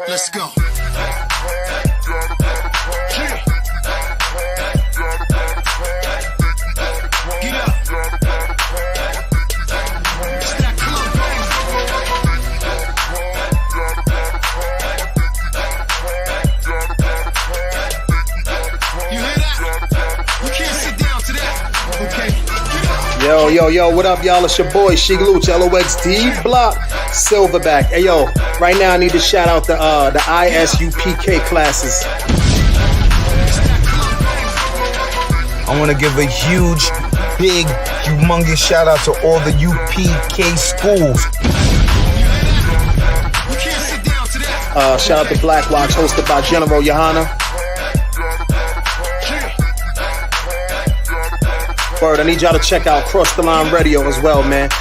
Let's go. Get up. It's that club, baby. You hear that? You can't sit down to that. Okay. Yo, what up, y'all? It's your boy, Shigluch, LOXD Block, Silverback. Hey, yo, right now I need to shout out the ISUPK classes. I want to give a huge, big, humongous shout out to all the UPK schools. Shout out to Black Watch, hosted by General Johanna. Word, I need y'all to check out Cross the Line Radio as well, man.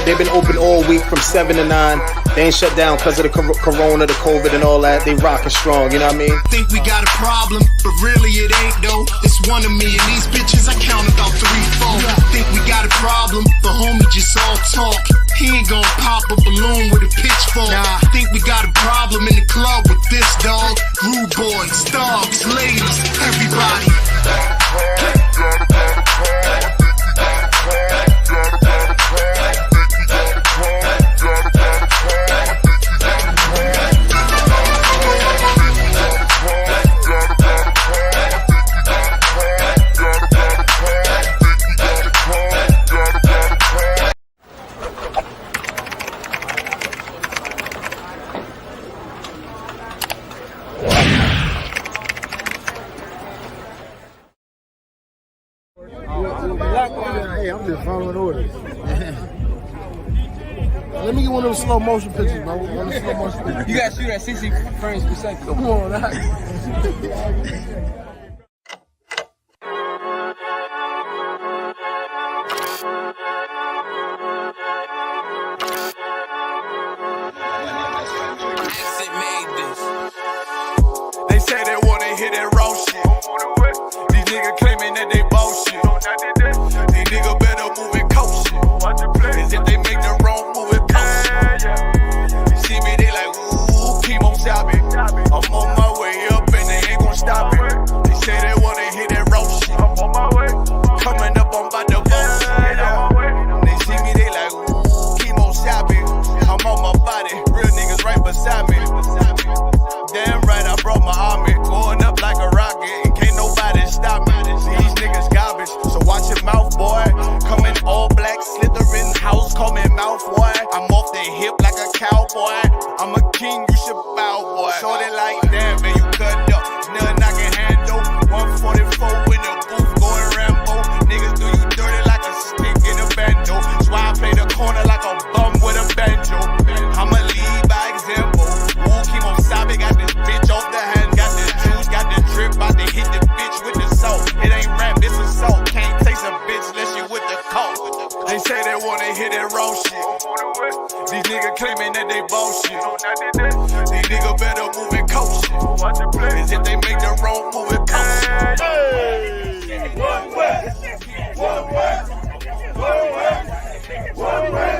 They've been open all week from 7 to 9. They ain't shut down because of the corona, the COVID and all that. They rockin' strong, you know what I mean? Think we got a problem, but really it ain't though. It's one of me and these bitches, I count about 3, 4. Think we got a problem, but homie just all talk. He ain't gon' pop a balloon with a pitchfork. Nah, think we got a problem in the club with this dog. Rude boys, dogs, ladies, everybody. Hey, I'm just following orders. Let me get one of those slow motion pictures, bro. One of the slow motion pictures. You gotta shoot at 60 frames per second. Come on, They say they wanna hit that raw shit. These niggas claiming that they bullshit. These niggas better move and coach shit. Cause if they make the wrong move, it post shit. You see me, they like, ooh, keep on stopping. I'm on my way up and they ain't gon' stop it. They say they wanna hit that raw shit. Coming up, I'm about to bullshit. They see me, they like, ooh, keep on stopping. I'm on my body, real niggas right beside me. Damn right, I brought my army, going up like a rocket, and can't nobody stop me. These niggas garbage, so watch your mouth, boy. Coming all black, slithering house, call me mouth, boy. I'm off the hip like a cowboy. I'm a king, you should bow, boy. Shorty like, damn, man, you cut up. Nothing I can handle. 144 in the booth, going Rambo. Niggas do you dirty like a stick in a bando. That's why I play the corner like a bum with a banjo. I'ma lead by example. Ooh, keep on stopping, got this bitch off the hand. Got the juice, got the drip, about to hit the bitch with the salt. It ain't rap, it's assault. Can't taste a bitch unless you with the coke. They say they wanna hit that raw shit. These niggas claiming that they bullshit. These niggas better move and coach shit. Cause if they make the wrong move, it coach shit. One way, one way, one way, one way,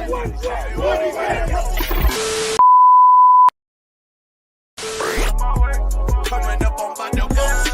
one way. Coming up on my bullshit.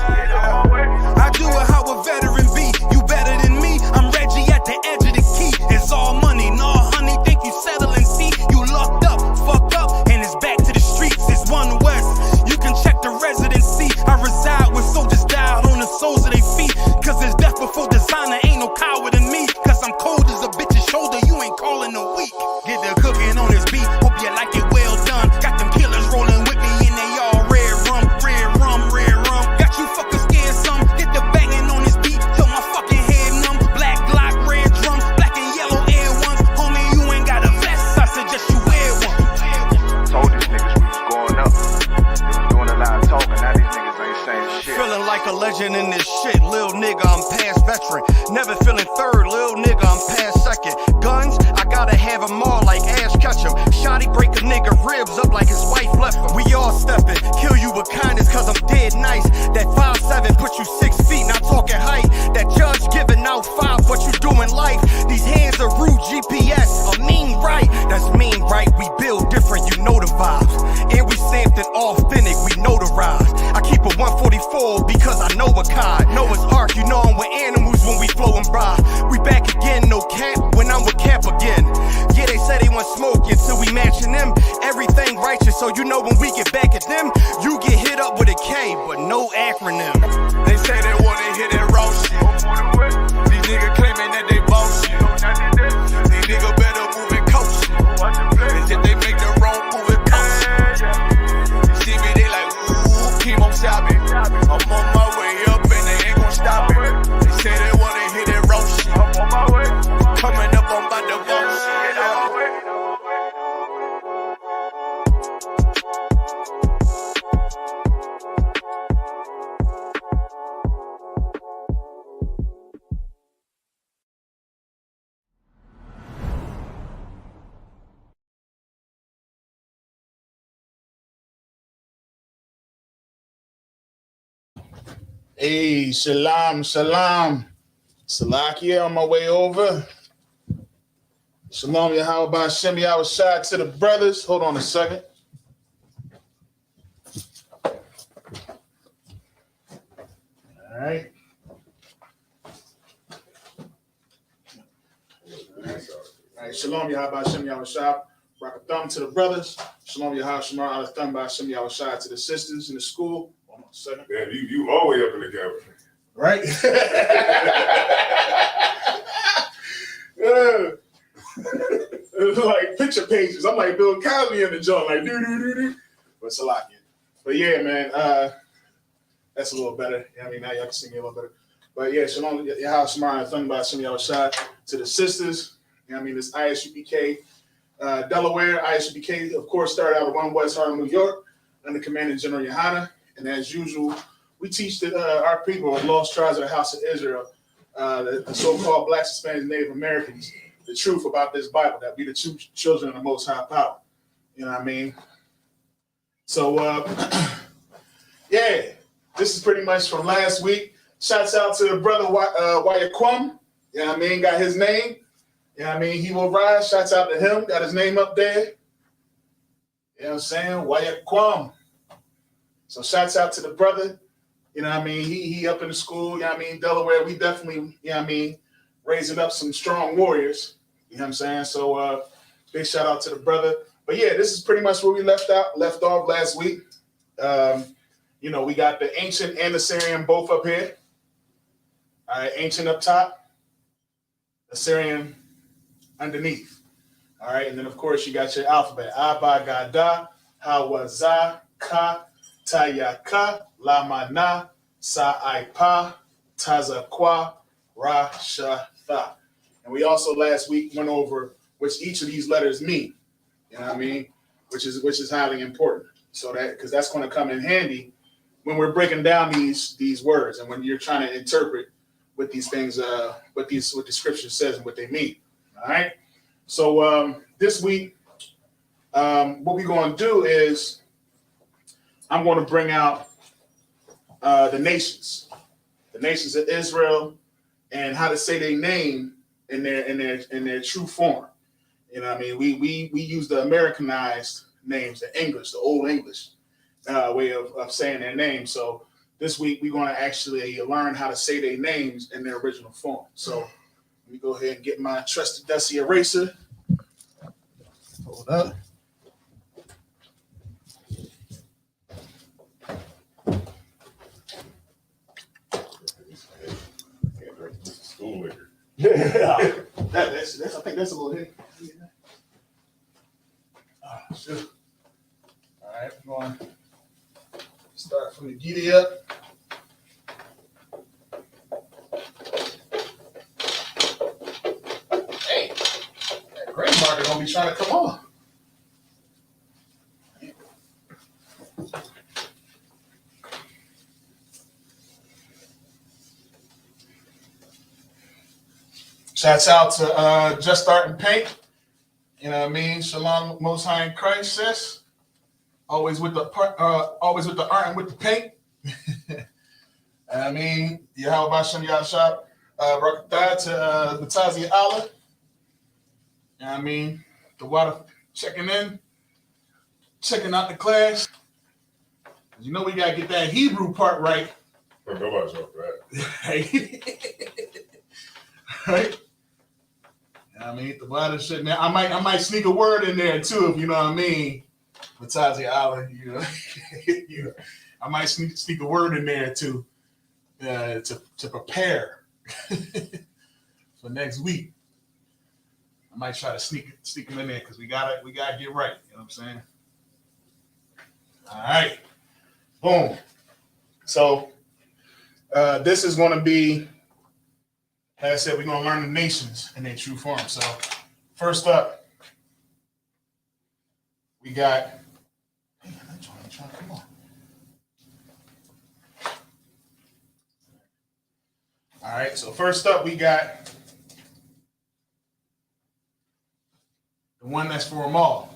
I do it how a veteran be. You better than me. I'm Reggie at the edge of the key. It's all money, no honey. Think you settle and see. You locked up, fucked up, and it's back to the streets. It's One West. You can check the residency. I reside with soldiers died on the soles of their feet. Cause it's death before designer. Ain't no coward in me. Cause I'm cold as a bitch's shoulder. You ain't calling a week. Get the cooking on this beat. Hope you like it well done. Got them killers rolling with me and they all red rum, red rum, red rum. Got you fuckers scared some. Get the banging on this beat till my fucking head numb. Black Glock, red drum, black and yellow air ones. Homie, you ain't got a vest. I suggest you wear one. Told these niggas we was going up. They was doing a lot of talking. Now these niggas ain't saying shit. Feeling like a legend in this shit. Lil nigga, I'm past veteran. Never feeling third. Lil nigga, I'm past second. Guns, I gotta have them all like Ash Ketchum. Shotty break a nigga ribs up like his wife left him. We all stepping. Kill you with kindness cause I'm dead nice. That 5'7" put you 6 feet, not talking height. That judge giving out 5, but you doing life. These hands are rude GPS. A mean right. So you know when we get back at them, you get hit up with a K, but no acronym. They say they wanna hear that raw shit. These niggas claiming that they boss shit. These niggas better move and coach shit. Cause if they make the wrong move and coach shit. You see me, they like, ooh, keep on stopping. I'm on my way up and they ain't gon' stop it. They say they wanna hear that raw shit. I'm on my way. Coming up, I'm about to boss shit. Hey, shalom, shalom. Salakia on my way over. Shalom, Yahweh Hashem, Yahweh Shai to the brothers. Hold on a second. All right. All right. Shalom, Yahweh Hashem, Yahweh Shai. Rock a thumb to the brothers. Shalom, Yahweh Shemar, a thumb by Hashem, Yahweh Shai to the sisters in the school. Hold on a second. Damn, you all the way up in the camera. Right? It's like picture pages. I'm like Bill Cosby in the joint, like do. But Salakia. But yeah, man, that's a little better. I mean, now y'all can see me a little better. But yeah, Shalom, Yahweh Shemar, thumbed by Hashem Yahweh Shai to the sisters. I mean, this ISUPK Delaware. ISUPK, of course, started out of 1 West Harlem, New York, under Commanding General Yohana. And as usual, we teach our people, lost tribes of the House of Israel, the so-called Blacks, Hispanics, Native Americans, the truth about this Bible, that we the true children of the Most High Power. You know what I mean? So, yeah, this is pretty much from last week. Shouts out to the brother Wayaquam. You know what I mean? Got his name. You know what I mean? He will rise. Shouts out to him. Got his name up there. You know what I'm saying? Wayaquam. So shouts out to the brother. You know what I mean? He up in the school. You know what I mean? Delaware, we definitely, you know what I mean, raising up some strong warriors. You know what I'm saying? So big shout out to the brother. But yeah, this is pretty much where we left off last week. You know, we got the ancient and Assyrian both up here. All right, ancient up top, Assyrian underneath. All right, and then of course you got your alphabet. Abba, Gada, Hawaza, Ka, Tayaka, Lamana, Sa'aipa, Tazakwa, Rashatha. And we also last week went over which each of these letters mean. You know what I mean? Which is highly important. So that because that's going to come in handy when we're breaking down these words and when you're trying to interpret what these things what the scripture says and what they mean. All right. So this week, what we're going to do is I'm going to bring out the nations of Israel and how to say their name in their true form. You know what I mean? We use the Americanized names, the English, the old English way of saying their name. So this week we're going to actually learn how to say their names in their original form. So let me go ahead and get my trusty dusty eraser. Hold up. School liquor. That's I think that's a little hit. Oh, shoot. All right, we're going to start from the giddy up. Hey, that gray marker gonna be trying to come on. Shouts out to Just Starting Paint. You know what I mean? Shalom Most High in Christ, sis. Always with the art and with the paint. I mean, Yahweh Bashem Yahshab, Rakatah to Batazi Allah. You know what I mean? The water checking out the class. You know we gotta get that Hebrew part right. Nobody's up for that. Right? I mean, the water shit. Now, I might sneak a word in there too, if you know what I mean. Fatazi Allah, I might sneak a word in there to prepare for next week. I might try to sneak them in there because we gotta get right. You know what I'm saying? All right, boom. So this is going to be, like I said, we're going to learn the nations in their true form. So first up, we got. Come on. All right. So first up, we got the one that's for them all.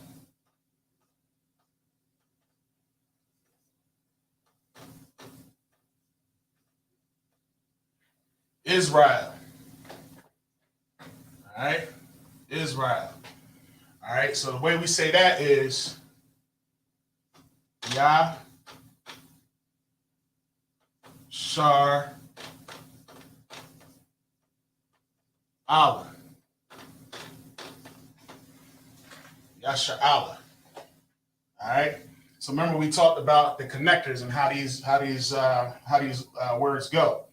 Israel. All right. Israel. All right. So the way we say that is Yah Shar Allah. Yashar Allah. All right. So remember we talked about the connectors and how these words go.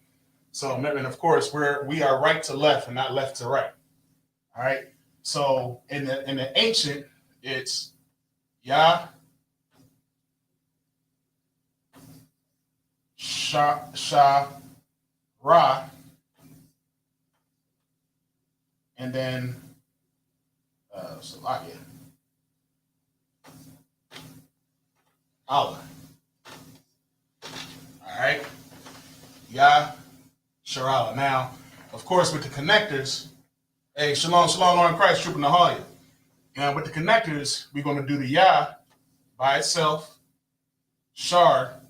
So and of course we are right to left and not left to right. All right. So in the ancient it's Yah Sha Ra, and then Salakia Allah. All right, Yah Sharala. Now, of course, with the connectors, hey, Shalom, Lord in Christ, Trooper Nahalia. And with the connectors, we're going to do the Yah by itself, Shar,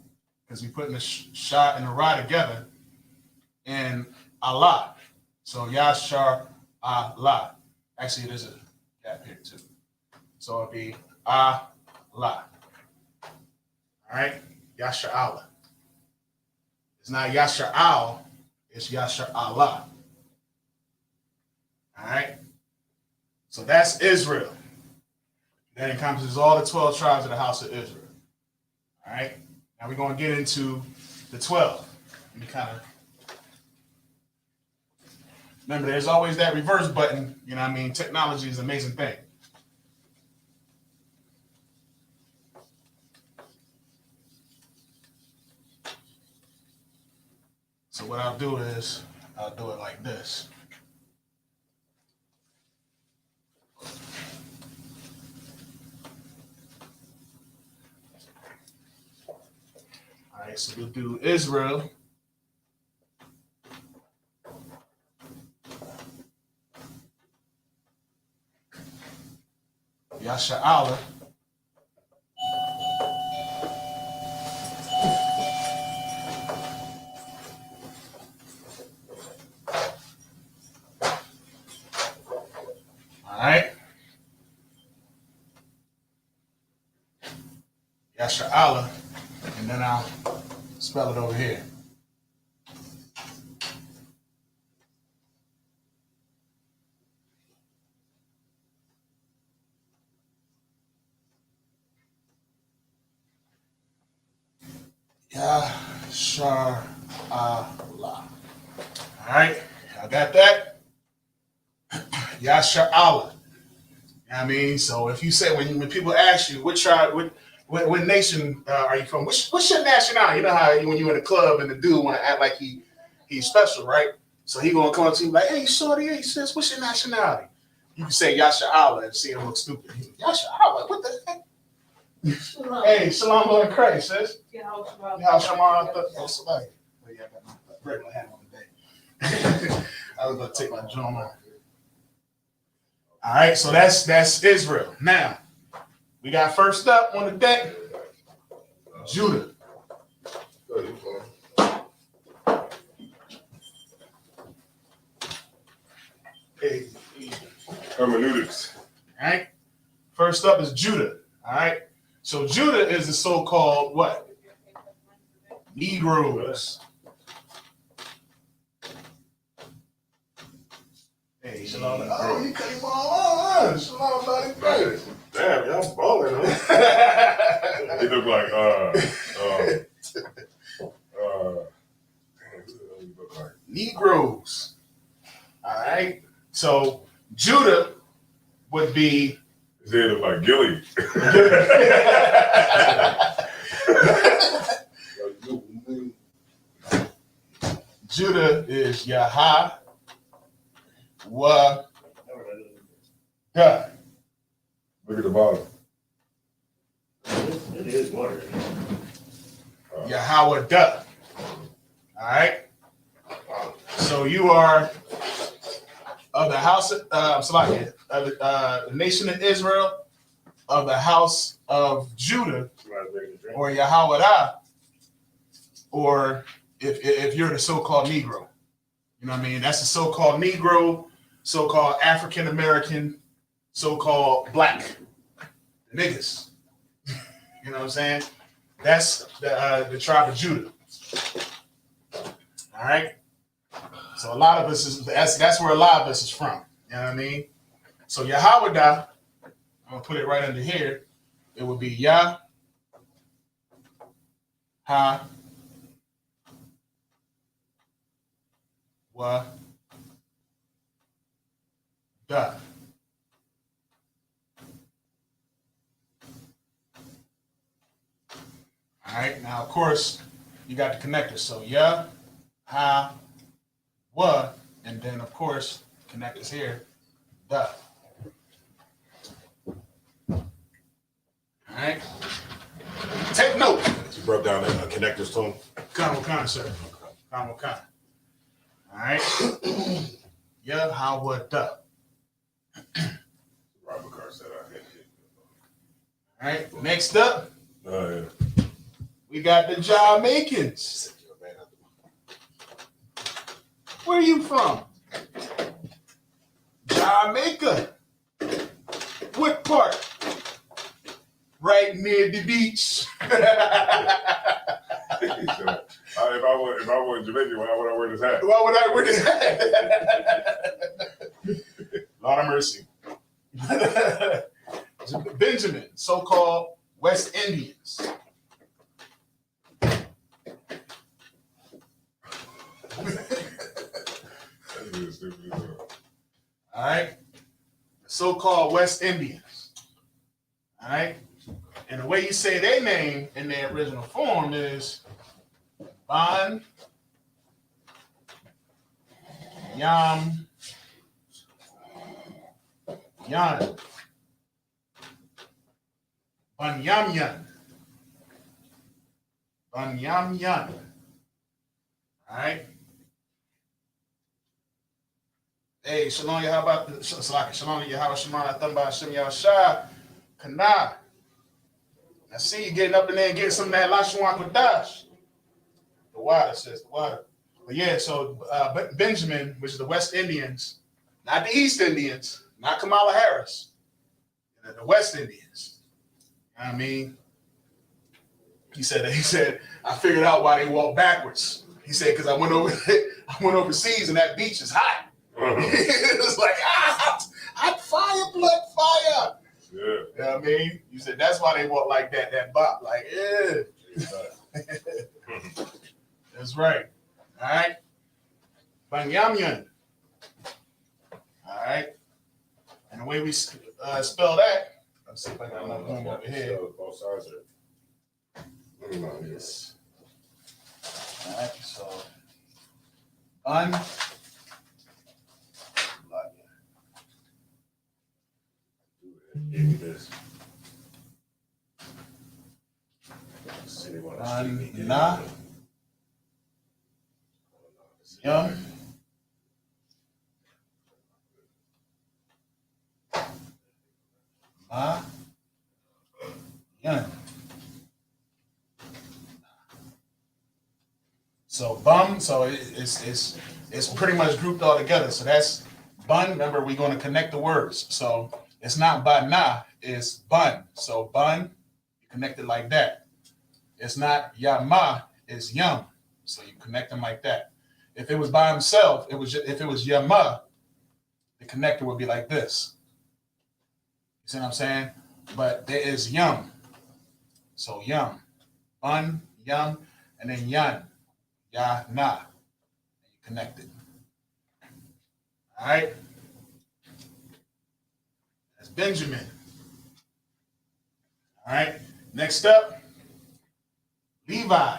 because we putting the Shah and the Ra together, and Allah. So Yashar Allah. Actually, there's a gap here too. So it'll be Allah. All right, Yashar Allah. It's not Yashar Al, it's Yashar Allah. All right. So that's Israel. That encompasses all the 12 tribes of the house of Israel. All right. Now we're going to get into the 12. Let me kind of remember, there's always that reverse button. You know what I mean? Technology is an amazing thing. So what I'll do is I'll do it like this. All right, so we'll do Israel. Yasha Allah. All right. Yasha Allah. And then I'll spell it over here. Yashar Allah. All right, I got that. Yashar Allah. You know what I mean? So if you say when people ask you what tribe, what nation are you from? What's your nationality? You know how when you're in a club and the dude want to act like he's special, right? So he gonna come up to you like, hey, shorty, hey, sis, what's your nationality? You can say Yasha Allah and see him look stupid. Yasha Allah, what the heck? Hey, Shalom Lord in Christ, sis. How Shalom? Oh, somebody. Oh, yeah, I got my regular hat on today. I was gonna take my drum off. All right, so that's Israel. Now, we got first up on the deck, Judah. Hey, Hermeneutics. all right. First up is Judah. All right. So Judah is the so-called what? Negroes. Hey, Shalom. Oh, you came on. Shalom, buddy. Damn, y'all balling, huh? He look like Negroes. All right. So Judah would be. His head look like Gilly. Judah is Yahah wa God. Look at the bottom. It is water. Yahweh Duh. All right. So you are of the house of the nation of Israel, of the house of Judah, or Yahweh, or if you're the so-called Negro. You know what I mean? That's the so-called Negro, so-called African American, so-called black niggas. You know what I'm saying? That's the tribe of Judah. All right. So a lot of us that's where a lot of us is from. You know what I mean? So Yahweh, I'm gonna put it right under here. It would be Yah Ha Wa Da. All right, now of course you got the connectors. So Yah, Ha, Wa, and then of course connectors here, Da. All right, take note. You broke down the connectors to him. Khan, sir. Khan. All right. Yah, Ha, Wa, Da. Robert Carr said I had it. All right. Next up, Yeah. we got the Jamaicans. Where are you from? Jamaica. What part? Right near the beach. He said, if I was Jamaican, why would I wear this hat? Why would I wear this? Lord of mercy. Benjamin, so-called West Indians. All right. So-called West Indians. All right. And the way you say their name in their original form is Ban Yam Yan. Ban Yam Yan. Ban Yam Yan. All right. Hey, Shalom Yahweh, Shalom Yahweh Shemana Thamba Hashem Yahushua Kana. I see you getting up in there and getting some of that Lashawan Qadash. The water, says the water. But yeah, so Benjamin, which is the West Indians, not the East Indians, not Kamala Harris, the West Indians. You know what I mean? He said, I figured out why they walk backwards. He said, because I went overseas and that beach is hot. It was like, hot fire, blood fire. Yeah. You know what I mean? You said that's why they walk like that bop, like, yeah. That's right. All right. Banyamyan. All right. And the way we spell that, let's see if I got another one over here. Both sides are. Yes. All right. So, un. Give me this. Na. Yum. Ma. Yum. So bum. So it's pretty much grouped all together. So that's bun. Remember, we're going to connect the words. So it's not ba-na, it's bun. So bun, you connect it like that. It's not yama, it's yum. So you connect them like that. If it was by himself, if it was yama, the connector would be like this. You see what I'm saying? But there is yum. So yum, un, yum, and then yan, ya, na. You connected. All right. That's Benjamin. All right. Next up, Levi.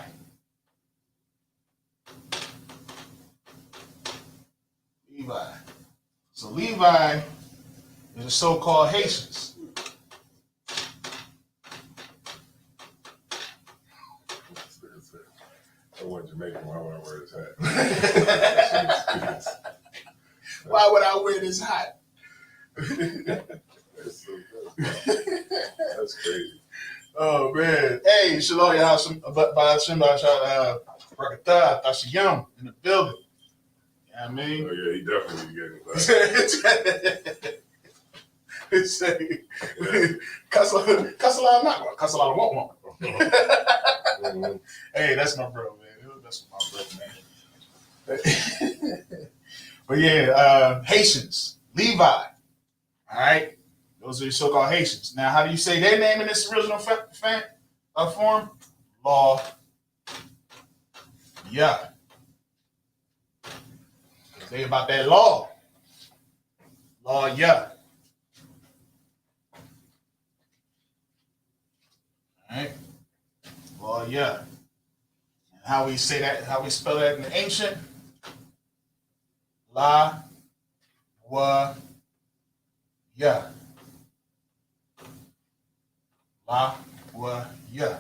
Levi. So Levi is the so-called Haitians. I wasn't Jamaican. Why would I wear this hat? Why would I wear this hat? That's so good. That's crazy. Oh man. Hey, Shalom Yahshua Ba'ashim Barakatah Tashiyam in the building. You know what I mean? Oh yeah, he definitely getting that. Kasala not one. Kasala won't one. Mhm. Hey, that's my bro, man. That's my bro, man. But yeah, Haitians, Levi. All right, those are your so-called Haitians. Now, how do you say their name in this original form? Law. Yeah. Say about that law. Law, yeah. All right. Law, yeah. And how we say that, how we spell that in the ancient? La, wa, ya. La, wa, ya.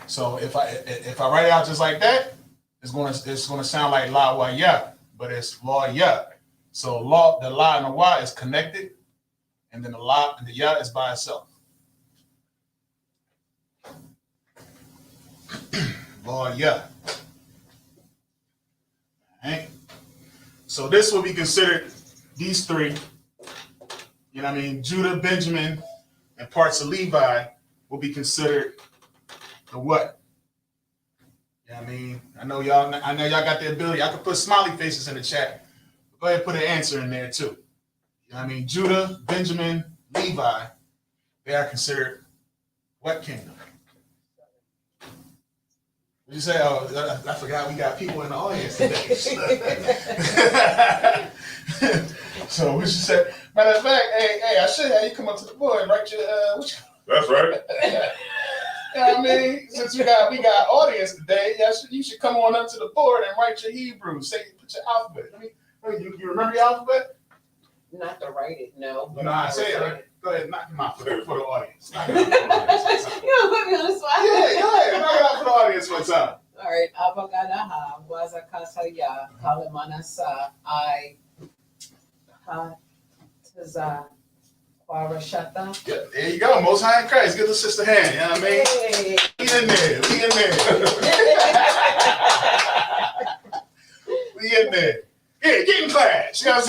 So if I write it out just like that, it's gonna sound like la, wa, ya, but it's law, ya. So law, the la and the wa is connected, and then the la and the ya is by itself. Law, ya. All right. So this will be considered, these three, you know what I mean, Judah, Benjamin, and parts of Levi will be considered the what? You know what I mean? I know y'all got the ability. I could put smiley faces in the chat. Go ahead and put an answer in there too. You know what I mean? Judah, Benjamin, Levi, they are considered what kingdom? What you say? Oh, I forgot we got people in the audience today. So what you say? Matter of fact, hey, I should have you come up to the board and write your That's right. You know what I mean? Since we got audience today, you should come on up to the board and write your Hebrew. Put your alphabet. You remember your alphabet? Not to write it, no. You know how I say it, right? Go ahead, knock them out for the audience. You don't put me on the spot. Yeah, go ahead, knock it out for the audience one time. All right. Abagadaha, Wazakataya, Kalimanasa, Taza, Kwarashata. Yeah, there you go. Most High in Christ. Give the sister a hand. You know what I mean? Hey. We in there. We in there. Yeah, get in class. You know what I'm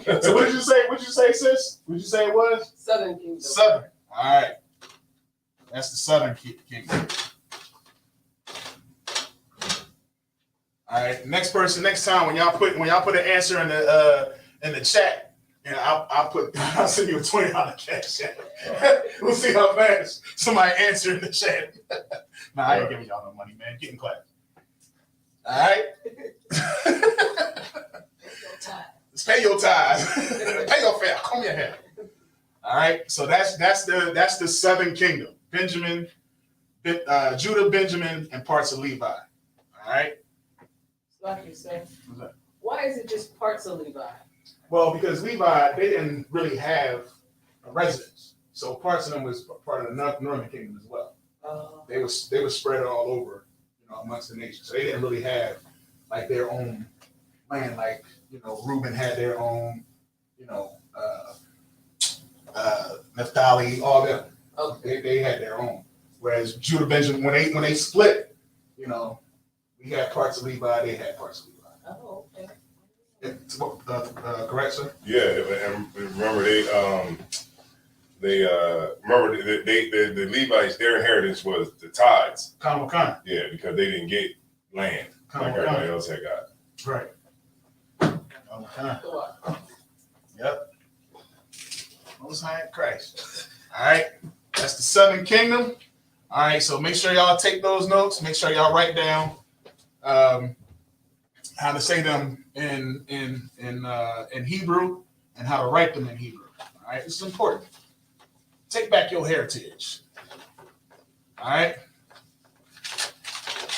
saying? So what did you say? What did you say, sis? What did you say it was? Southern Kingdom. Southern. All right. That's the Southern Kingdom. All right. Next time when y'all put an answer in the chat, you know, I'll send you a $20 cash app. We'll see how fast somebody answer in the chat. Nah, I ain't giving y'all no money, man. Get in class. All right. Let's pay your tithes. Pay your fare. Comb your hair. All right. So that's the Southern Kingdom. Benjamin, Judah, Benjamin, and parts of Levi. All right. Like you said. What's that? Why is it just parts of Levi? Well, because Levi, they didn't really have a residence. So parts of them was part of the Northern Kingdom as well. They were spread all over, you know, amongst the nations. So they didn't really have like their own land. Like, you know, Reuben had their own, you know, Naphtali, all them. Okay. They had their own. Whereas Judah, Benjamin, when they split, you know, we had parts of Levi, they had parts of Levi. Oh, okay. Correct, sir? Yeah, and remember the Levites, their inheritance was the tithes. Khan. Yeah, because they didn't get land like everybody else had got. Right. Yep. Most High in Christ. All right. That's the Southern Kingdom. All right, so make sure y'all take those notes. Make sure y'all write down how to say them in Hebrew and how to write them in Hebrew. All right, this is important. Take back your heritage. All right.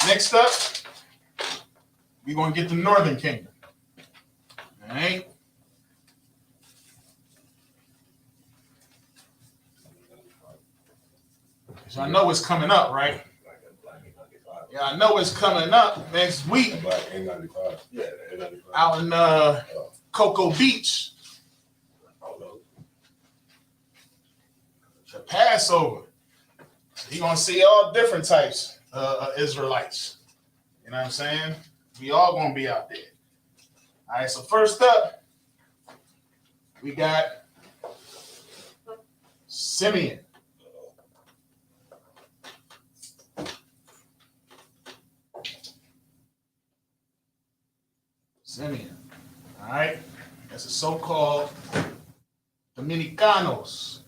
Next up, we're gonna get the Northern Kingdom. All right. So I know it's coming up, right? Yeah, I know it's coming up next week Black N95. Yeah, N95. out in Cocoa Beach. The Passover. You're gonna see all different types of Israelites. You know what I'm saying? We all gonna be out there. All right, so first up, we got Simeon. Simeon. All right, that's the so-called Dominicanos.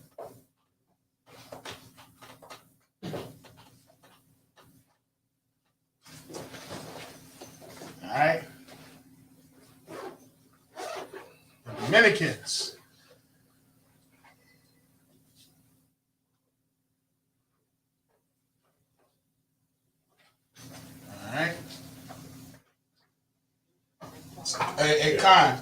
All right, the Dominicans. All right. Khan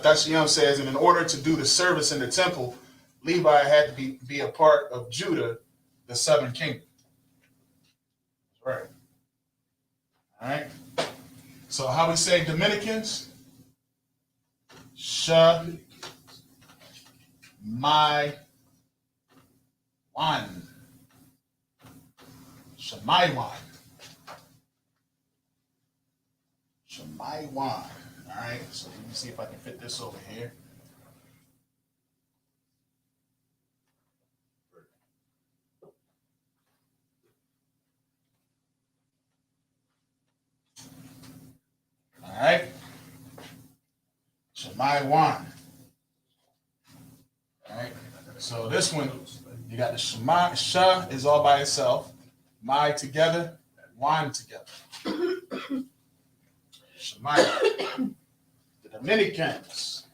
Tashiam says, and in order to do the service in the temple, Levi had to be a part of Judah, the southern kingdom. Right. All right. So how we say Dominicans? Shemaywan. Shemaywan. Shemaywan. All right. So let me see if I can fit this over here. All right. Shemaywan. All right. So this one, you got the Shema. Shah is all by itself. My together. Wan together. Shemaiah. The Dominicans.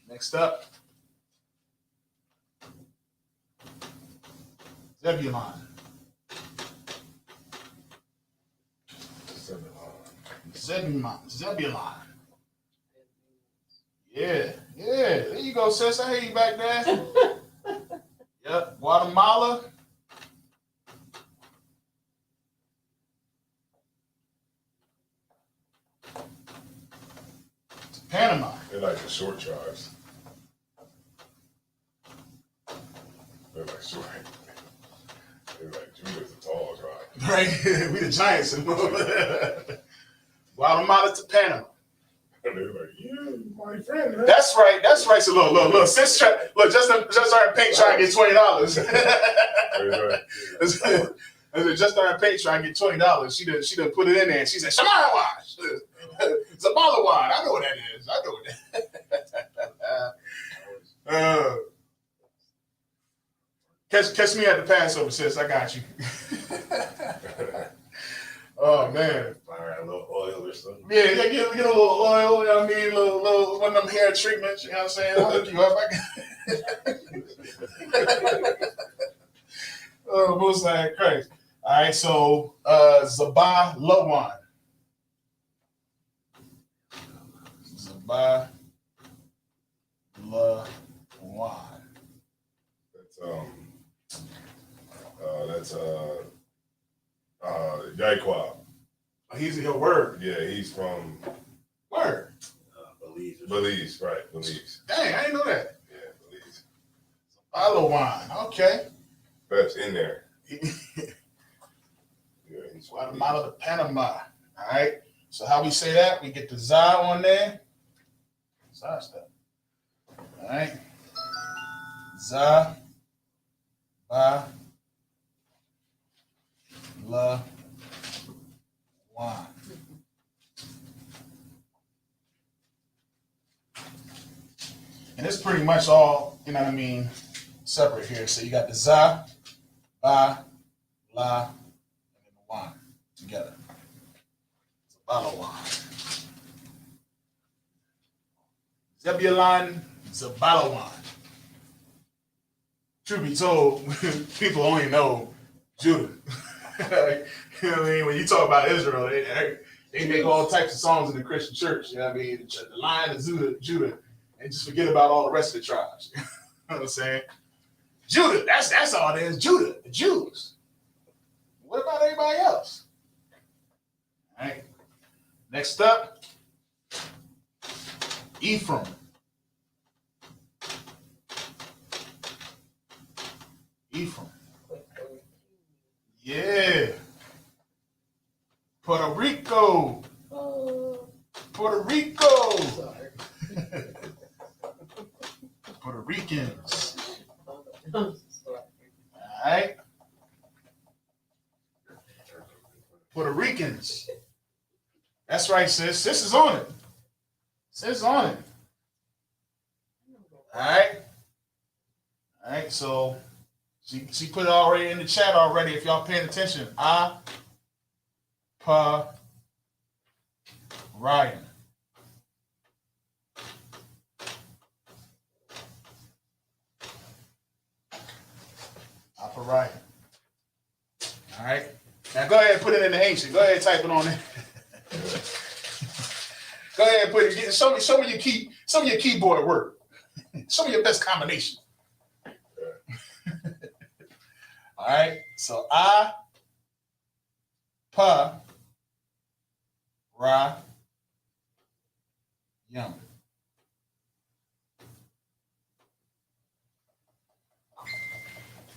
Next up. Zebulon. Zebulon. Yeah. There you go, sis. I hear you back there. Yep. Guatemala. Panama. They're like the short tribes. They're like short. They're like Judah's a tall tribe. Right? We the giants. Guatemala to Panama. And they're like, yeah, my friend. Man. That's right. So look. Sis, look, just our paint trying to get $20. Just our paint trying to get $20. She done put it in there. And she said, Shemaiah Zabalawan. I know what that is. Catch me at the Passover, sis. I got you. Oh man. Fire a little oil or something. Yeah, get a little oil, you know what I mean? A little one of them hair treatments, you know what I'm saying? I'll hook you up. Oh, most like Christ. All right, so Zabah Lawan. Zabah Lawan. That's Yaiqua. He's your word. Yeah, he's from Word. Belize, right? Belize. Dang, I didn't know that. Yeah, Belize. Alawan. Okay. That's in there. Yeah, he's Guatemala to Panama. All right. So how we say that? We get the za on there. Za stuff. All right. Za. Ba. La. Wan. And it's pretty much all, you know what I mean, separate here. So you got the za, Ba, La, and then the Wan together. Zabalawan. Zebulon, Zabalawan. Truth be told, people only know Judah. You know what I mean? When you talk about Israel, they make all types of songs in the Christian church. You know what I mean? The Lion of Judah, and just forget about all the rest of the tribes. You know what I'm saying? Judah, that's all it is. Judah, the Jews. What about everybody else? All right. Next up, Ephraim. Ephraim. Yeah. Puerto Rico. Puerto Rico. Sorry. Puerto Ricans. All right. Puerto Ricans. That's right, sis. Sis is on it. Sis is on it. All right. All right. So she put it already in the chat already. If y'all paying attention, Ryan. Ryan. All right. Now go ahead and put it in the ancient. Go ahead and type it on there. Go ahead and put it. Show me your keyboard work. Show me your best combination. All right. So Yum.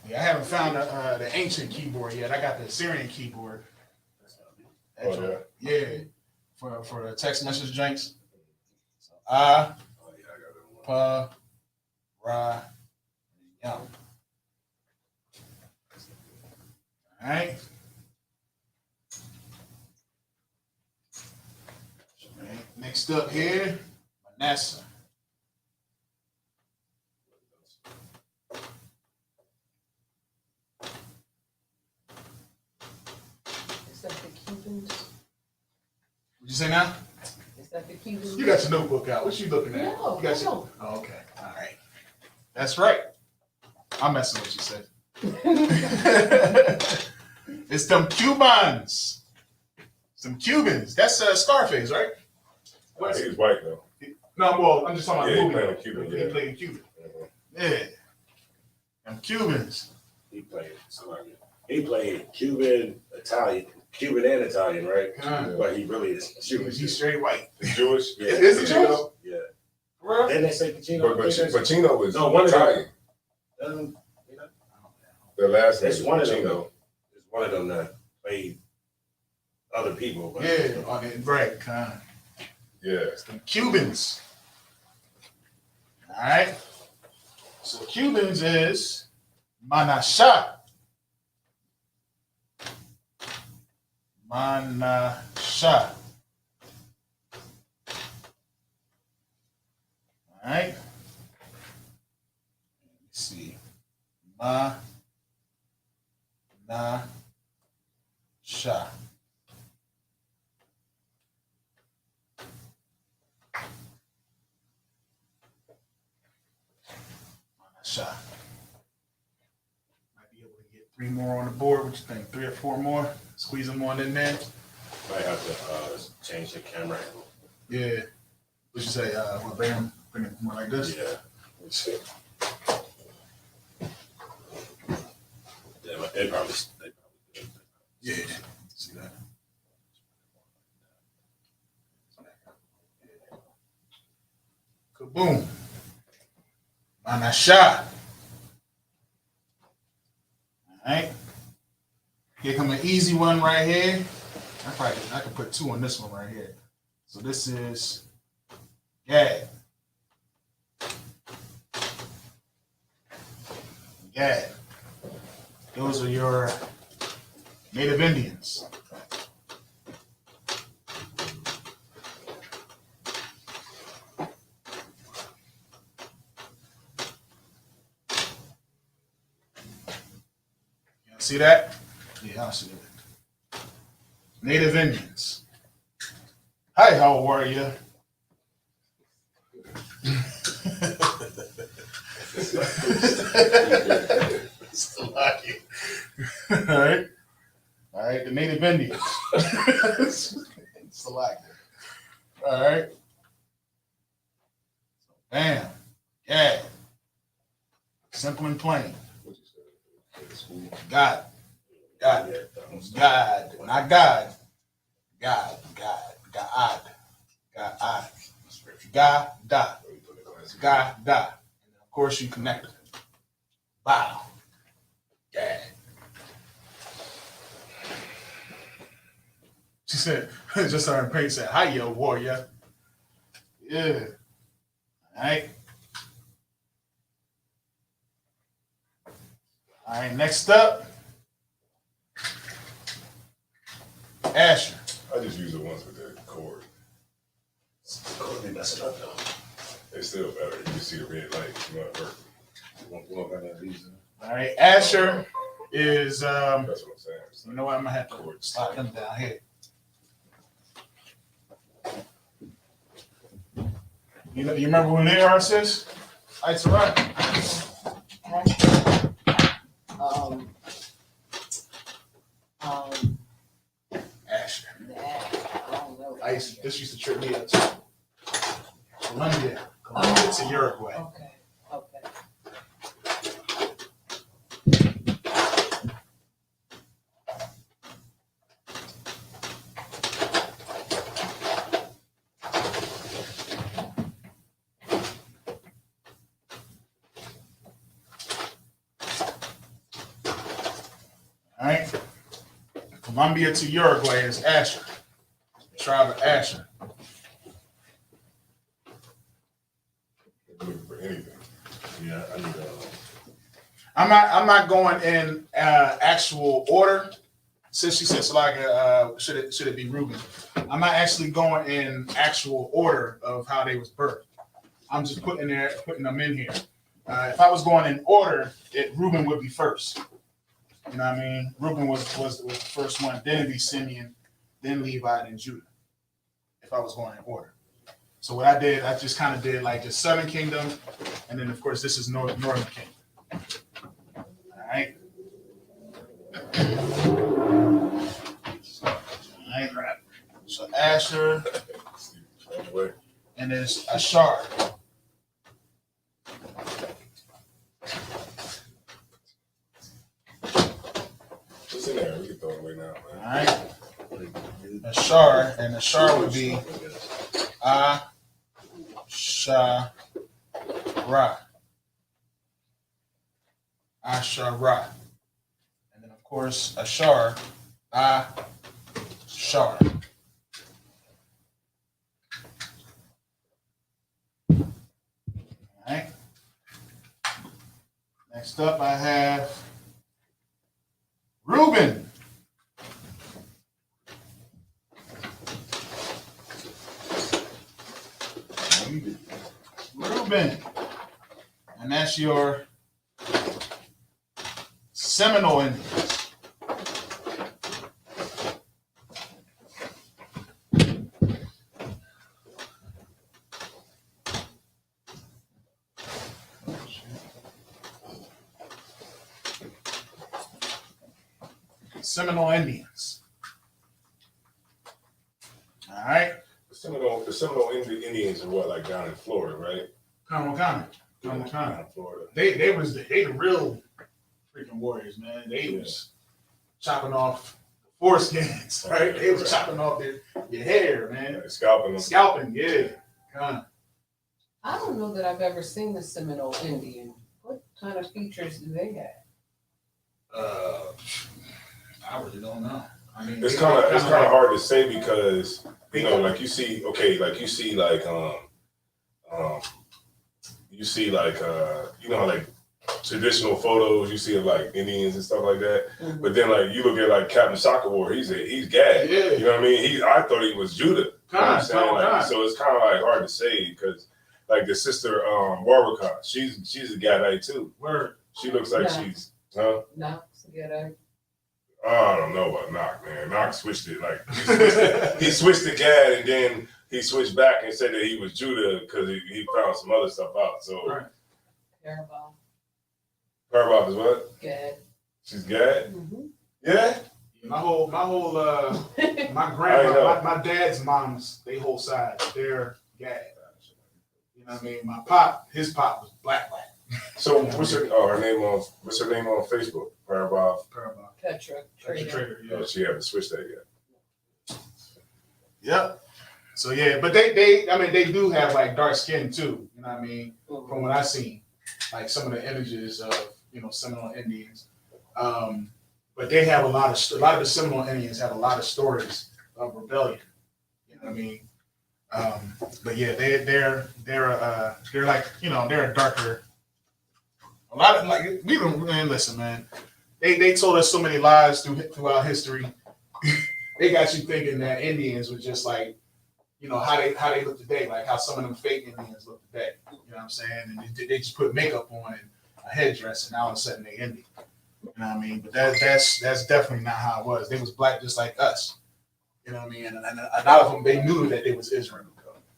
Yeah, I haven't found the ancient keyboard yet. I got the Assyrian keyboard. Yeah, for the text message drinks. So Yum. All right. Next up here, Manasseh. Is that the Cubans? What'd you say now? Is that the Cubans? You got your notebook out. What you looking at? No, you got I don't. Oh, okay. All right. That's right. I'm messing with you, said. It's them Cubans. Some Cubans. That's Scarface, right? He's white though. No, well, I'm just talking about Yeah, the he movie. playing a Cuban, He yeah. played Cuban. Yeah. Them Cubans. He played Cuban, Italian, Cuban and Italian, right? But he really is Jewish. He's straight white. Jewish. Yeah. Is he Jewish? Yeah. Bro? Didn't they say Pacino? But Pacino is No, one of them. Italian. The last name It's is one of them. Pacino. It's one of them that played other people. But Yeah, right. Yeah. It's the Cubans. All right. So Cubans is Manasha. Manasha. All right. Let's see. Manasha. Shot. Might be able to get 3 more on the board. What you think? 3 or 4 more? Squeeze them on in there. might have to change the camera angle. Yeah. What you say? What, bring it more like this? Yeah. Let's see. Yeah, they probably do. Yeah. See that? Kaboom. Manasha. All right. Here come an easy one right here. I can put 2 on this one right here. So this is Gad. Gad. Those are your Native Indians. See that? Yeah, I see it. Native Indians. Hi, how are you? All right, the Native Indians. Salakia. All right. Bam. Yeah. Simple and plain. God. God. God. Not God. God. God. God. God. God. Da. God. Da. And of course, you connect it. Wow. Yeah. She said, just started praying, said, hi, yo, warrior. Yeah. All right. All right, next up, Asher. I just use it once with the cord. They mess it up though. It's still better. You can see the red light. You know, it works. All right, Asher is, That's what I'm saying. you know what, I'm going to have to slide them down here. You know, you remember who they are, sis? It's all right. Asher. I don't know. This used to trip me up too. Colombia to Uruguay. Okay, okay. All right. Colombia to Uruguay is Asher. The tribe of Asher. Looking for anything. Yeah, I need I'm not going in actual order. Since she said should it be Reuben? I'm not actually going in actual order of how they was birthed. I'm just putting them in here. If I was going in order, Reuben would be first. You know what I mean? Reuben was the first one, then it'd be Simeon, then Levi, then Judah. If I was going in order. So what I did, I just kind of did like the Southern Kingdom, and then of course this is Northern Kingdom. All right. All right. So Asher, and there's Ashar. What's in there? We can throw it away now, man. All right. Ashar, and Ashar would be Ashara. Ashara. And then of course Ashar, Ashar. All right. Next up I have Reuben. Reuben. And that's your Seminole Indians. Seminole Indians. All right. The Seminole Indians are what, like down in Florida, right? Conway. Florida. They the real freaking warriors, man. They was chopping off foreskins, right? They was chopping off your hair, man. Like scalping them. Scalping, yeah. Kinda. I don't know that I've ever seen the Seminole Indian. What kind of features do they have? I really don't know. I mean, It's kind of hard to say because like you see how like traditional photos you see of like Indians and stuff like that. Mhm. But then like you look at like Captain Shakawar, he's Gad. Yeah. You know what I mean? I thought he was Judah. You know what I'm saying? Like, so it's kind of like hard to say because like the sister Warwick, she's a Gadite too. Word. She looks like Yeah. she's No, forget it. I don't know about Knock, man. Knock switched it. Like he switched to Gad, and then he switched back and said that he was Judah because he found some other stuff out. So Right. Parabop is what? Gad. She's Gad. Mm-hmm. Yeah. My whole my grandma, my dad's moms, they whole side, they're Gad. You know what I mean? My pop, his pop was black. So what's her name on Facebook? Parabop. Petra Trader. Trader. Yeah. Oh, she haven't switched that yet. Yep. So yeah, but they do have like dark skin too. You know what I mean? From what I've seen, like some of the images of Seminole Indians. But they have a lot of the Seminole Indians have a lot of stories of rebellion. You know what I mean? But yeah, they're like they're a darker. A lot of like we don't listen, man. They told us so many lies throughout history. They got you thinking that Indians were just like, how they look today, like how some of them fake Indians look today. You know what I'm saying? And they just put makeup on and a headdress, and all of a sudden they Indian. You know what I mean? But that's definitely not how it was. They was black just like us. You know what I mean? And a lot of them, they knew that they was Israel.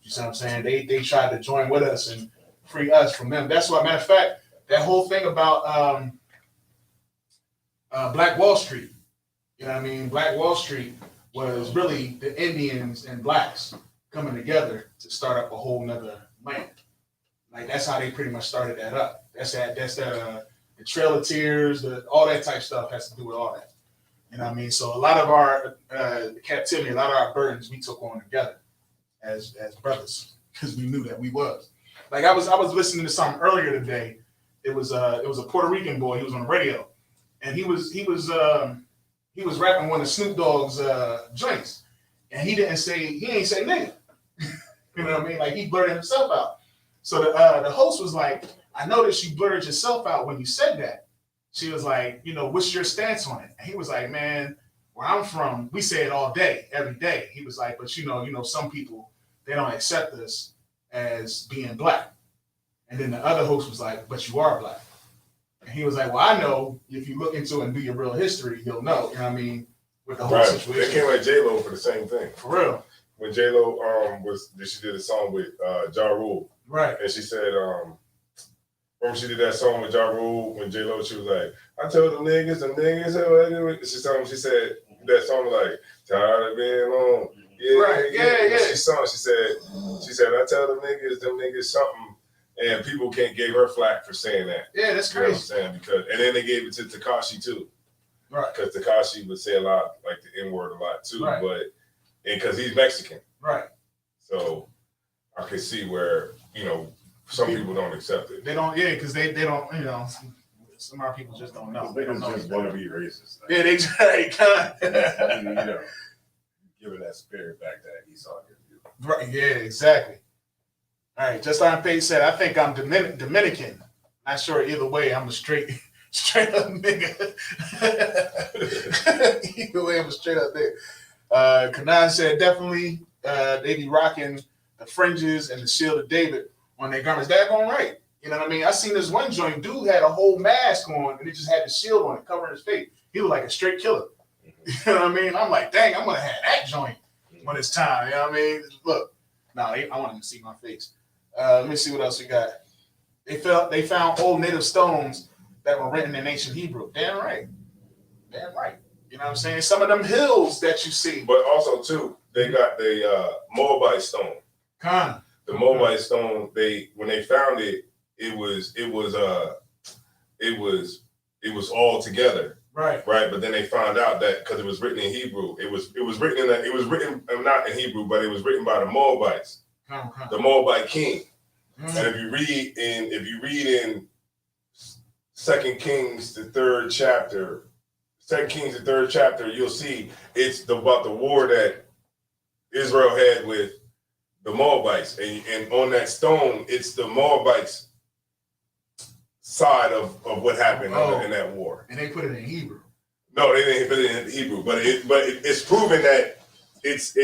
You see what I'm saying? They tried to join with us and free us from them. That's why, matter of fact, that whole thing about Black Wall Street. You know what I mean? Black Wall Street was really the Indians and blacks coming together to start up a whole nother land. Like that's how they pretty much started that up. That's the Trail of Tears, all that type stuff has to do with all that. You know what I mean? So a lot of our captivity, a lot of our burdens we took on together as brothers because we knew that we was. Like I was listening to something earlier today. It was a Puerto Rican boy. He was on the radio, and he was rapping one of Snoop Dogg's joints, and he ain't say nigga. You know what I mean? Like he blurted himself out. So the host was like, I noticed you blurred yourself out when you said that. She was like, what's your stance on it? And he was like, man, where I'm from, we say it all day, every day. He was like, but some people, they don't accept us as being black. And then the other host was like, but you are black. And he was like, well, I know if you look into it and do your real history, you'll know. You know what I mean? With the whole situation. They came at J-Lo for the same thing. For real. When J-Lo she did a song with Ja Rule. Right. And she said, remember she did that song with Ja Rule when J-Lo, she was like, I told them niggas, she said that song was like, tired of being on. Yeah, right. Yeah. She said, I tell them niggas something, and people gave her flack for saying that. Yeah, that's you know crazy. what I'm saying? And then they gave it to Tekashi too. Right. Because Tekashi would say a lot, like the N-word a lot too, right. and because he's Mexican. Right. So I could see where, some people don't accept it. They don't, because they don't, some of our people just don't know. They just want to be racist. Yeah, they giving that spirit back that Esau gives you. Right, yeah, exactly. All right, just like Page said, I think I'm Dominican. Not sure either way. I'm a straight up nigga. Either way, I'm a straight up nigga. Kanan said definitely they be rocking the fringes and the shield of David on their garments. That's going right. You know what I mean? I seen this one joint. Dude had a whole mask on and he just had the shield on it, covering his face. He was like a straight killer. You know what I mean? I'm like, dang, I'm gonna have that joint when it's time. You know what I mean? Look, I want him to see my face. Let me see what else we got. They found old native stones that were written in ancient Hebrew. Damn right. You know what I'm saying? Some of them hills that you see. But also too, they got the Moabite stone. The Moabite stone. When they found it, it was all together. Right. But then they found out that because it was written in Hebrew, it was written not in Hebrew, but it was written by the Moabites, the Moabite king. And if you read in 2 Kings the third chapter, you'll see it's about the war that Israel had with the Moabites, and on that stone, it's the Moabites' side of what happened in that war. And they put it in Hebrew. No, they didn't put it in Hebrew, but it's proven that it's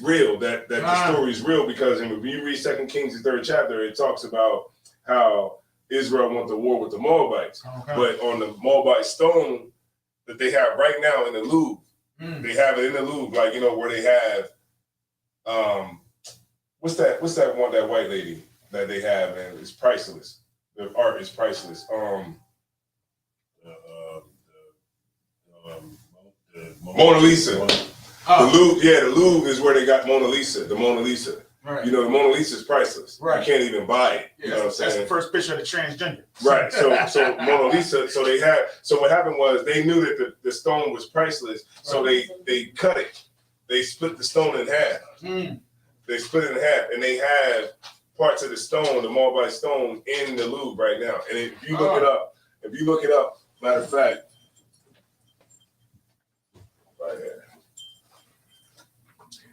real, that the story is real, because if you read 2 Kings the 3rd chapter, it talks about how Israel went to war with the Moabites. But on the Moabite stone, that they have right now in the Louvre. They have it in the Louvre, like, you know, where they have what's that one, that white lady that they have, and it's priceless. The art is priceless. Mona Lisa. The Louvre is where they got Mona Lisa. The Mona Lisa. Right. You know, the Mona Lisa is priceless. Right. You can't even buy it. Yeah, You know what I'm saying? that's the first picture of the transgender. Right. So Mona Lisa. So what happened was they knew that the stone was priceless. So they cut it. They split the stone in half. They split it in half, and they have parts of the stone, the Moabite stone, in the Louvre right now. And if you look it up, matter of fact, right here,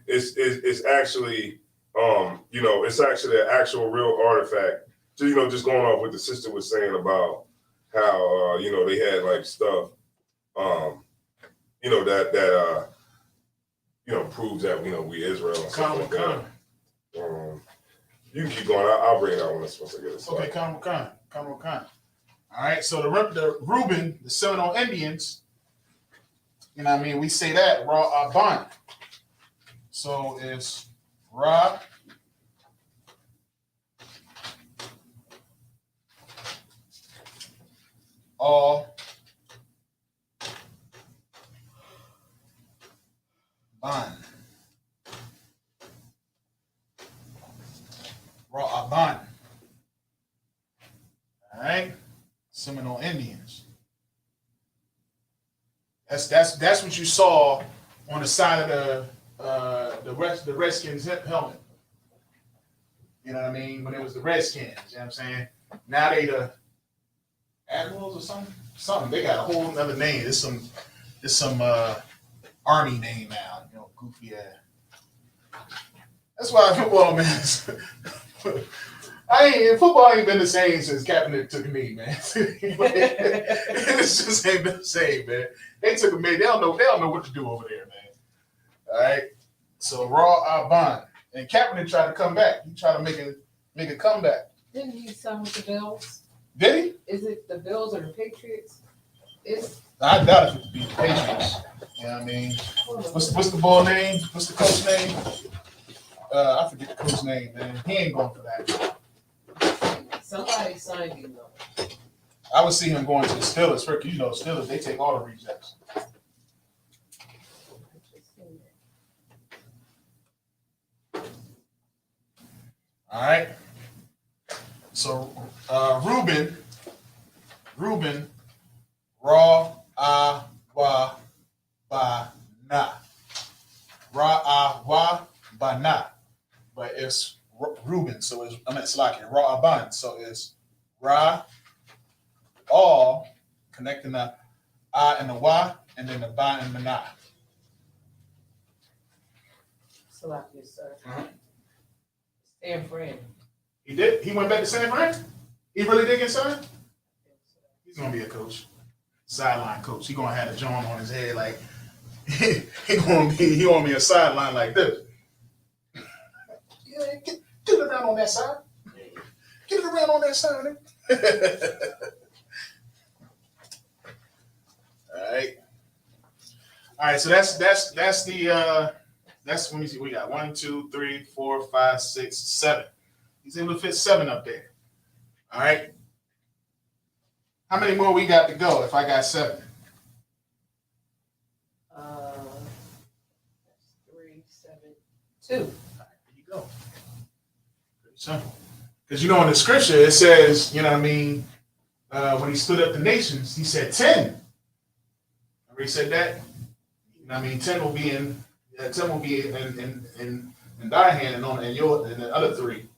it's actually it's actually an actual real artifact. So, just going off what the sister was saying about how they had like stuff that proves that we Israel and stuff like that. You can keep going. I'll bring it out when it's supposed to get it. Okay, come on. All right, so the Reuben, the Seminole Indians, we say that Ra Aban. So it's Ra All Ban. Ra Aban. All right, Seminole Indians. That's what you saw on the side of the Redskins helmet. You know what I mean? When it was the Redskins, you know what I'm saying? Now they the Admirals or something. They got a whole other name. It's some army name now. Goofy ass. That's why football, man. Football ain't been the same since Kaepernick took a knee, man. It just ain't been the same, man. They took a knee. They don't know what to do over there, man. All right. So Ra Aban. And Kaepernick tried to come back. He tried to make a comeback. Didn't he sign with the Bills? Did he? Is it the Bills or the Patriots? I doubt if it would be the Patriots. You know what I mean? What's the ball name? What's the coach name? I forget the coach name, man. He ain't going for that. Somebody signed him though. I would see him going to the Steelers. Steelers, they take all the rejects. All right. So Reuben, Ra Wa Ba Na. Ra Wa Ba Na. But it's Reuben, so it's like Ra Aban. So it's Ra, all connecting the I and the Wa, and then the Ba and the Na. Salakia, sir. San Fran. He did? He went back to San Fran? He really did get signed? He's gonna be a coach. Sideline coach. He gonna have a John on his head like he gonna be a sideline like this. Yeah, get it around on that side. Get it around on that side. All right. So that's the let me see. We got 1, 2, 3, 4, 5, 6, 7. He's able to fit 7 up there. All right. How many more we got to go if I got 7? 3, 7, 2. All right, there you go. Pretty simple. Because in the scripture it says, when he stood up the nations, he said 10. Remember he said that? 10 will be in thy hand and the other 3.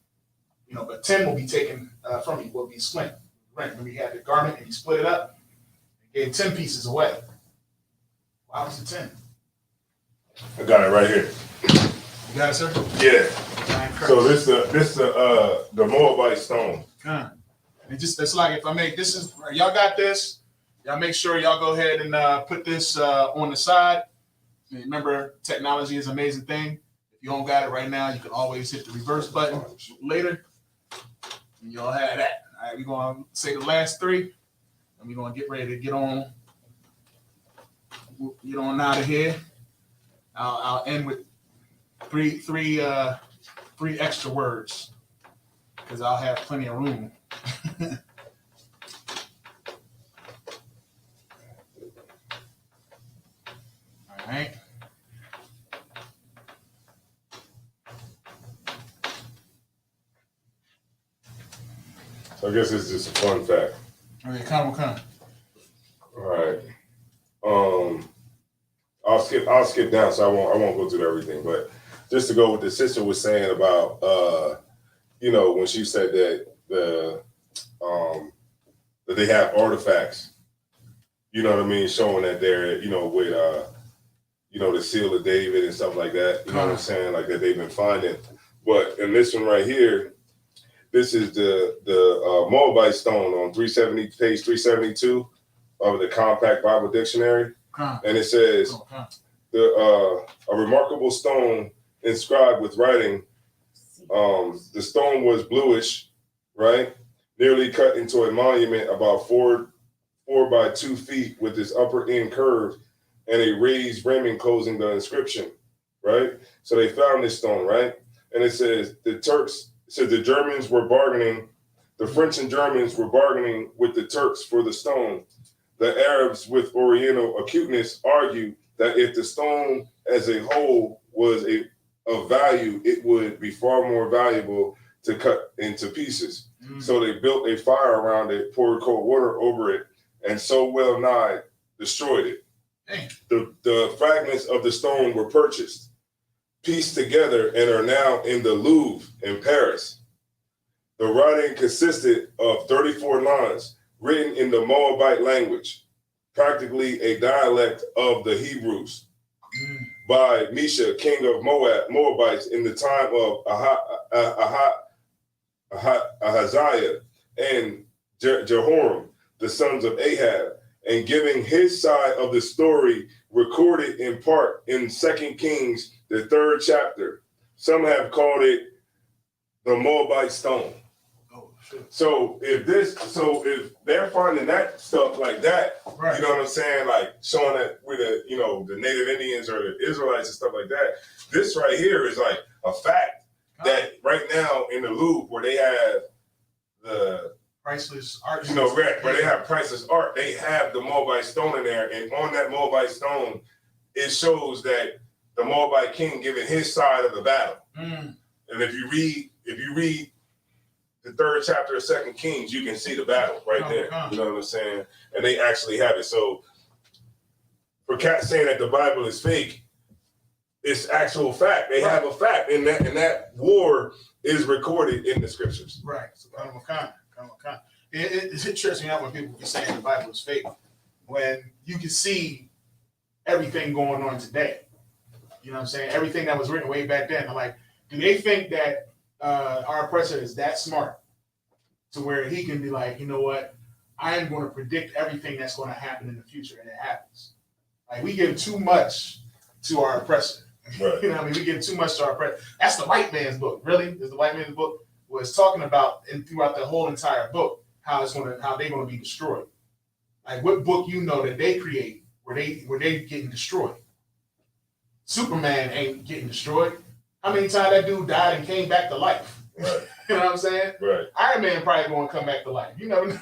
But 10 will be taken from you, will be split. Right. When he had the garment and he split it up, he gave 10 pieces away. Why was it 10? I got it right here. You got it, sir? Yeah. So this the Moabite stone. It's like if I make this y'all got this. Y'all make sure y'all go ahead and put this on the side. Remember, technology is an amazing thing. If you don't got it right now, you can always hit the reverse button later. And you'll have that. All right, we're going to say the last 3, and we're going to get ready to get on we'll get on out of here. I'll end with three extra words because I'll have plenty of room. All right. So I guess it's just a fun fact. Okay, come. All right. I'll skip down, so I won't go through everything. But just to go with the sister was saying about, when she said that that they have artifacts. You know what I mean, showing that they're with the seal of David and stuff like that. You know what I'm saying, like that they've been finding. But in this one right here, this is the Moabite stone on page 372 of the Compact Bible Dictionary. And it says, a remarkable stone inscribed with writing. The stone was bluish, right? Nearly cut into a monument about 4 by 2 feet with its upper end curved and a raised rim enclosing the inscription, right? So they found this stone, right? And it says the Germans were bargaining, the French and Germans were bargaining with the Turks for the stone. The Arabs with Oriental acuteness argued that if the stone as a whole was of value, it would be far more valuable to cut into pieces. So they built a fire around it, poured cold water over it, and so well nigh destroyed it. The fragments of the stone were purchased, pieced together, and are now in the Louvre in Paris. The writing consisted of 34 lines written in the Moabite language, practically a dialect of the Hebrews, by Mesha, king of Moabites in the time of Ahaziah and Jehoram, the sons of Ahab, and giving his side of the story recorded in part in 2 Kings, the 3rd chapter. Some have called it the Moabite stone. So if they're finding that stuff like that, right. You know what I'm saying? Like showing that with the Native Indians or the Israelites and stuff like that. This right here is like a fact that right now in the Louvre where they have the priceless art, where they have priceless art, they have the Moabite stone in there, and on that Moabite stone, it shows that the Moabite king giving his side of the battle. And if you read the 3rd chapter of 2 Kings, you can see the battle right there. You know what I'm saying? And they actually have it. So for cats saying that the Bible is fake, it's actual fact. They have a fact, and that war is recorded in the scriptures. Right. So it's interesting when people be saying the Bible is fake, when you can see everything going on today. You know what I'm saying? Everything that was written way back then. I'm like, do they think that our oppressor is that smart to where he can be like, you know what, I am going to predict everything that's going to happen in the future, and it happens. Like we give too much to our oppressor. Right. You know what I mean? We give too much to our oppressor. That's the white man's book. Really? Is the white man's book was talking about, and throughout the whole entire book, how they're going to be destroyed. Like what book that they create where they getting destroyed? Superman ain't getting destroyed. How many times that dude died and came back to life? Right. You know what I'm saying? Right. Iron Man probably going to come back to life. They're going to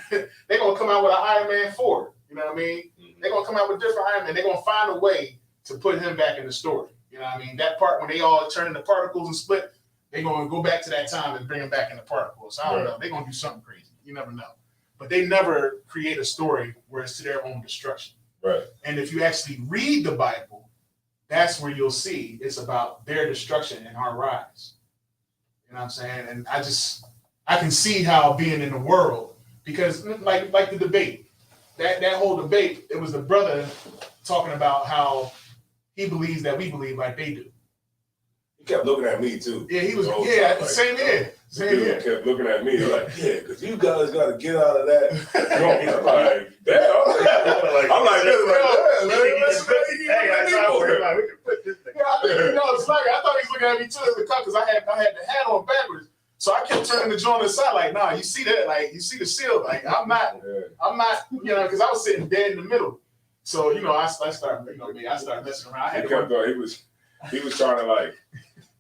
come out with an Iron Man 4. You know what I mean? Mm-hmm. They're going to come out with different Iron Man. They're going to find a way to put him back in the story. You know what I mean? That part when they all turn into particles and split, they're going to go back to that time and bring him back into particles. I don't know. They're going to do something crazy. You never know. But they never create a story where it's to their own destruction. Right. And if you actually read the Bible, that's where you'll see it's about their destruction and our rise. You know what I'm saying? And I can see how being in the world, because like the debate, that whole debate, it was the brother talking about how he believes that we believe like they do. He kept looking at me too. Yeah, he was. Same here. He kept looking at me like, yeah, because you guys got to get out of that. I'm like, damn. I'm like, it's like I thought he was looking at me too as a cop because I had the hat on backwards. So I kept turning the joint aside, like, nah, you see that, like, you see the seal, like, I'm not, because I was sitting dead in the middle. So I started, I started messing around. I had He to kept work. going. He was trying to like.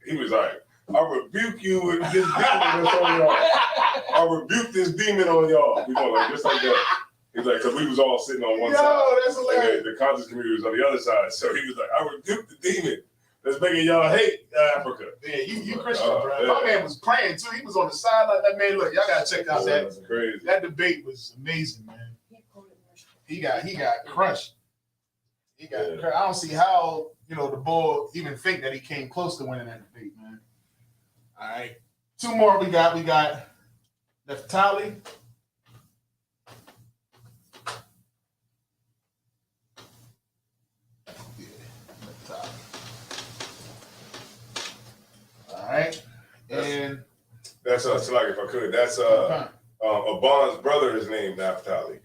He was like, I rebuke you with this demon that's on y'all. I rebuke this demon on y'all. We going like just like that. He's like, because we was all sitting on one side. That's And hilarious. the conscious community was on the other side. So he was like, I rebuke the demon that's making y'all hate Africa. Yeah, you Christian, bro. Yeah. My man was praying too. He was on the sideline. That man, look, y'all gotta check out That's crazy. that debate was amazing, man. He got crushed. He got Yeah. crushed. I don't see how the bull even think that he came close to winning that debate, man. All right, 2 more we got. We got Neftali. All right, and That's so like if I could, that's Abon's brother is named Naphtali.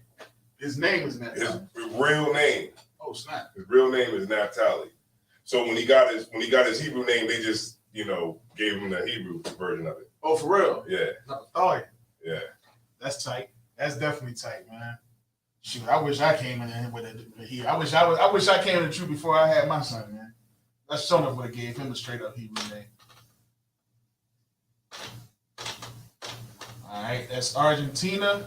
his name is His Neftali. real name. Oh snap! His real name is Naphtali. So when he got his Hebrew name, they just gave him the Hebrew version of it. Oh, for real? Yeah, Oh, yeah. that's tight. That's definitely tight, man. Shoot, I wish I came in with it here. I wish I came in the truth before I had my son, man. That shown up would have gave him a straight up Hebrew name. All right, that's Argentina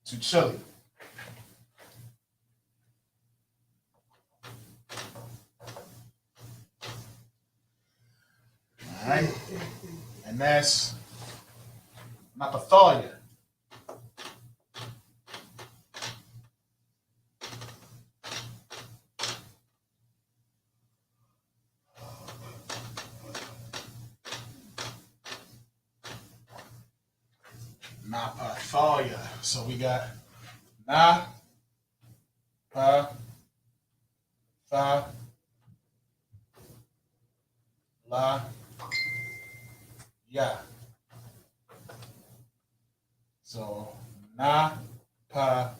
to Chile. All right, and that's Napathalia. Napathalia. So we got Na Pa Tha La Ya. So Na Pa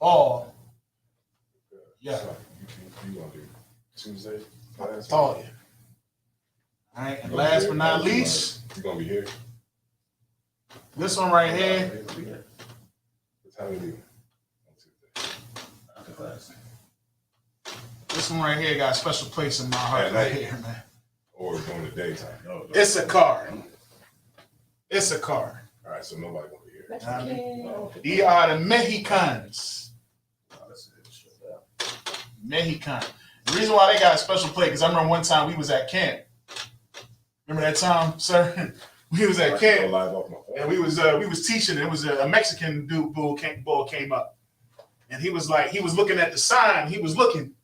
Thalia. Yeah. You gonna do Tuesday? Napathalia. All right, and last but not least, You gonna be here? this one right here. What time you leaving? On Tuesday. After class. This one right here got a special place in my heart At right night. here, man. Or during the daytime? No. It's a car. It's a car. All right, so nobody gonna be here. Mexican. These are the Mexicans. Mexican. The reason why they got a special plate, because I remember one time we was at camp. Remember that time, sir? We was at camp Live off my phone. and we was teaching. It was a Mexican dude bull came up, and he was looking at the sign. He was looking,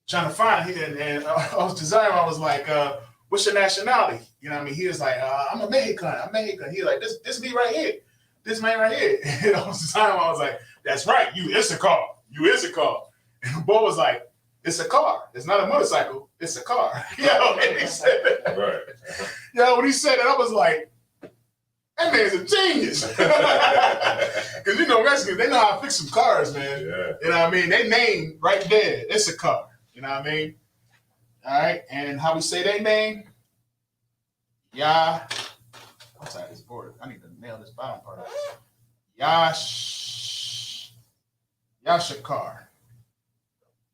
trying to find it, and I was desiring. I was like, "What's your nationality?" You know what I mean? He was like, "I'm a Mexican. I'm Mexican." He was like, "This me right here. This man right here." And I was desiring. I was like, "That's right. You is a car. You is a car." And the boy was like, "It's a car. It's not a motorcycle. It's a car." And he said that. Right. When he said that, I was like, that man's a genius. Because Mexicans, they know how to fix some cars, man. Yeah. You know what I mean? They name right there. It's a car. You know what I mean? All right. And how we say their name? I'm tired of this board. I need to nail this bottom part. Yashakar.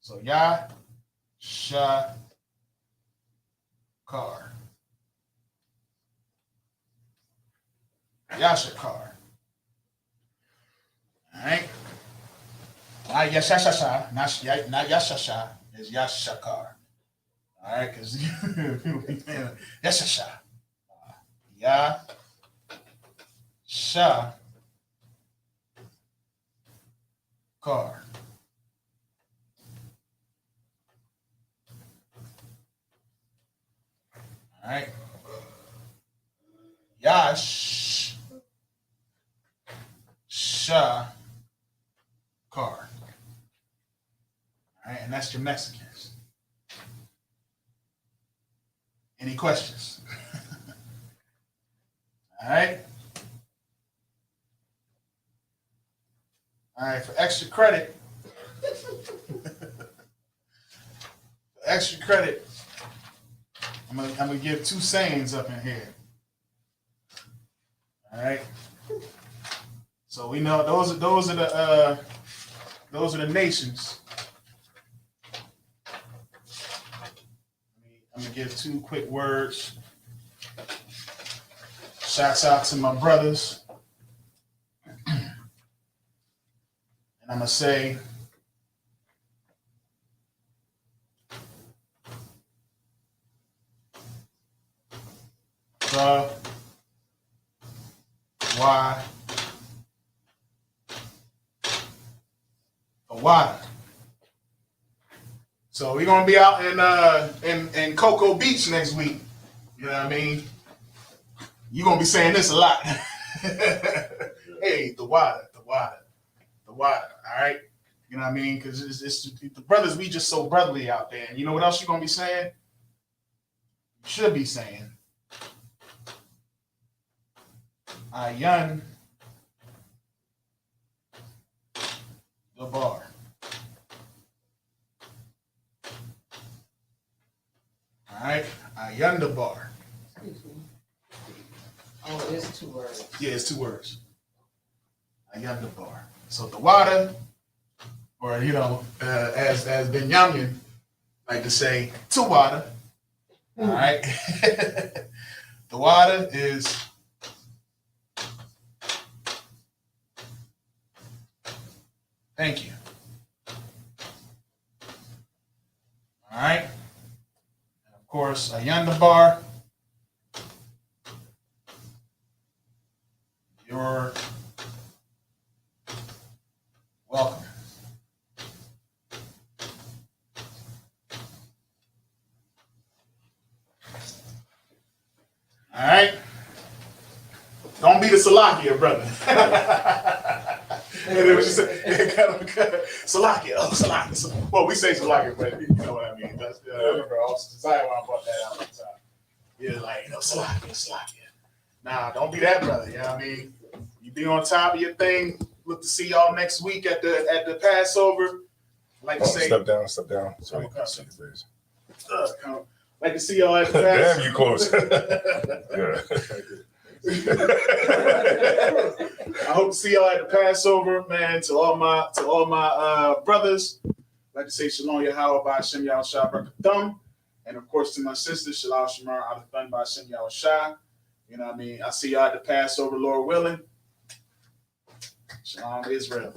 So Yashakar. Yashakar. All right. Not Yashashasha, not Yashasha, is Yashakar. All right, because people be saying Yashasha. Yashakar. All right. Yashakar. All right, and that's your Mexicans. Any questions? All right. All right, for extra credit. I'm gonna give 2 sayings up in here. All right. So we know those are those are the nations. I'm gonna give 2 quick words. Shouts out to my brothers. And I'm gonna say, why? Water. So we're gonna be out in Cocoa Beach next week. You know what I mean? You're gonna be saying this a lot. Hey, the water. All right. You know what I mean? Because it's the brothers. We just so brotherly out there. And you know what else you're gonna be saying? You should be saying, Ayan the bar. All right, Ayan the bar. Excuse me. Oh, it is 2 words. Yeah, it's 2 words. Ayan the bar. So the water, or as Benjamin like to say, to water. All right. The water is thank you. All right. And of course, Ayan the bar. You're welcome. All right. Don't be the Salakia, brother. And then what you say? Salakia. Oh, Salakia. Well, we say Salakia, but you know what I mean. That's, I remember Officer Zion brought that out one time. Yeah, like, Salakia. Nah, don't be that brother. You know what I mean? You be on top of your thing. Look to see y'all next week at the Passover. Like to say, Step down. Sorry. Like to see y'all at the Passover. Damn, you close. I hope to see y'all at the Passover, man. To all my brothers, I'd like to say Shalom Yahweh by Hashem Yahweh Shah Barakatum. And of course to my sister, Shalom Shamar Adathan by Hashem Yahweh Shah. You know what I mean? I'll see y'all at the Passover, Lord willing. Shalom Israel.